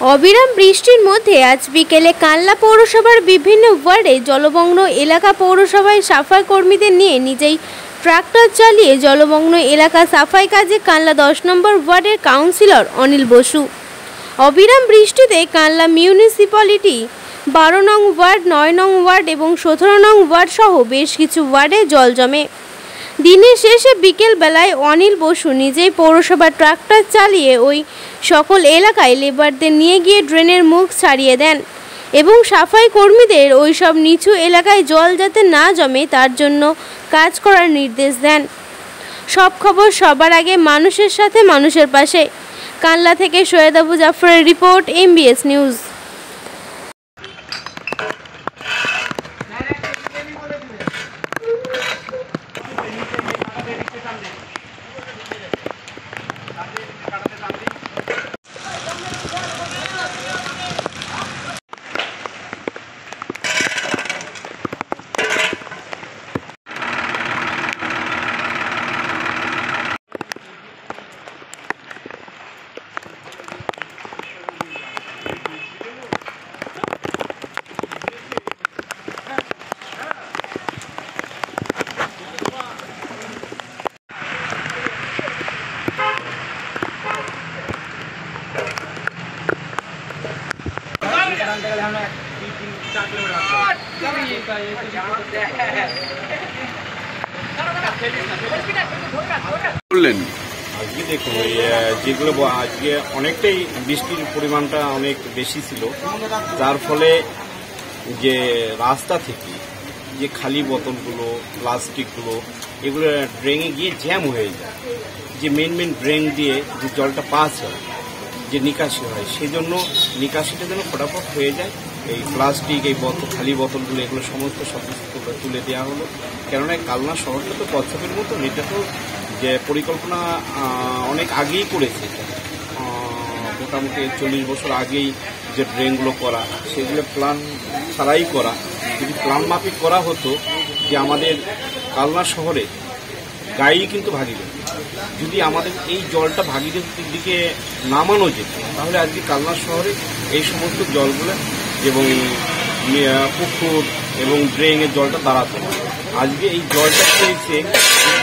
অবিরাম বৃষ্টির মধ্যে আজ বিকেলে কানলা পৌরসভার বিভিন্ন ওয়ার্ডে জলমগ্ন এলাকা পৌরসভায় সাফাই কর্মীদের নিয়ে নিজেই ট্রাক্টর চালিয়ে জলমগ্ন এলাকা সাফাই কাজে কানলা 10 নম্বর ওয়ার্ডের কাউন্সিলর অনিল বসু। অবিরাম বৃষ্টিতে কানলা মিউনিসিপ্যালিটি 12 নং ওয়ার্ড, 9 নং ওয়ার্ড এবং 17 নং ওয়ার্ড সহ বেশ কিছু ওয়ার্ডে জল জমে। দিনের শেষে বিকেল বেলায় অনিল বসু নিজেই পৌরসভার ট্রাক্টর চালিয়ে ওই সকল এলাকায় লেবারদের নিয়ে গিয়ে ড্রেনের মুখ ছাড়িয়ে দেন এবং সাফাই কর্মীদের ওই সব নিচু এলাকায় জল যাতে না জমে তার জন্য কাজ করার নির্দেশ দেন। সব খবর সবার আগে মানুষের সাথে মানুষের পাশে। কানলা থেকে সৈয়দ আবু জাফরের রিপোর্ট, MBS নিউজ। বললেন আজকে দেখুন যেগুলো আজকে অনেকটাই বৃষ্টির পরিমাণটা অনেক বেশি ছিল, যার ফলে যে রাস্তা থেকে যে খালি বোতলগুলো, প্লাস্টিকগুলো এগুলো ড্রেনে গিয়ে জ্যাম হয়ে যায়। যে মেন ড্রেন দিয়ে যে জলটা পাস হয়, যে নিকাশি হয়, সেই জন্য নিকাশিটা যেন ফটাফট হয়ে যায়। এই প্লাস্টিক, এই খালি বোতলগুলো এগুলো সমস্ত সব তুলে দেওয়া হলো। কেননা কালনা শহরটা তো কচ্ছপের মতন, এটা তো যে পরিকল্পনা অনেক আগেই করেছে, মোটামুটি 40 বছর আগেই যে ড্রেনগুলো করা, সেগুলো প্ল্যান ছাড়াই করা। যদি প্ল্যান মাফিক করা হতো যে আমাদের কালনা শহরে গাড়ি কিন্তু ভাগীরথী, যদি আমাদের এই জলটা ভাগীরথীর দিকে নামানো যেত তাহলে আজকে কালনা শহরে এই সমস্ত জলগুলো এবং পুকুর এবং ড্রেনের জলটা দাঁড়াতো। আজকে এই জলটা পেয়েছে,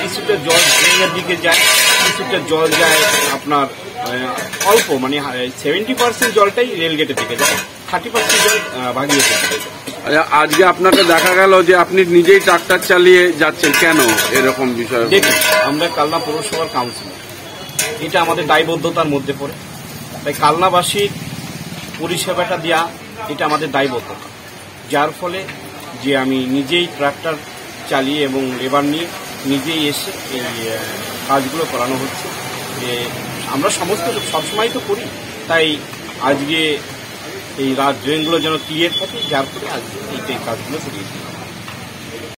কিছুটা জল ড্রেনের দিকে যায়, কিছুটা জল যায় আপনার অল্প, মানে 70% জলটাই রেলগেটের দিকে যায়, 30% জল ভাগীরথীর দিকে যায়। আজকে আপনাকে দেখা গেল যে আপনি নিজেই ট্রাক্টর চালিয়ে যাচ্ছেন, কেন এরকম বিষয়? দেখুন, আমরা কালনা পৌরসভার কাউন্সিলর, এটা আমাদের দায়বদ্ধতার মধ্যে পড়ে। তাই কালনাবাসীর পরিষেবাটা দেওয়া এটা আমাদের দায়বদ্ধতা, যার ফলে যে আমি নিজেই ট্রাক্টর চালিয়ে এবং লেবার নিয়ে নিজেই এসে এই কাজগুলো করানো হচ্ছে। যে আমরা সবসময় তো করি, তাই আজকে এই ড্রেনগুলো যেন ক্লিয়ার থাকে, যার ফলে আজকে এই কাজগুলো করিয়েছি।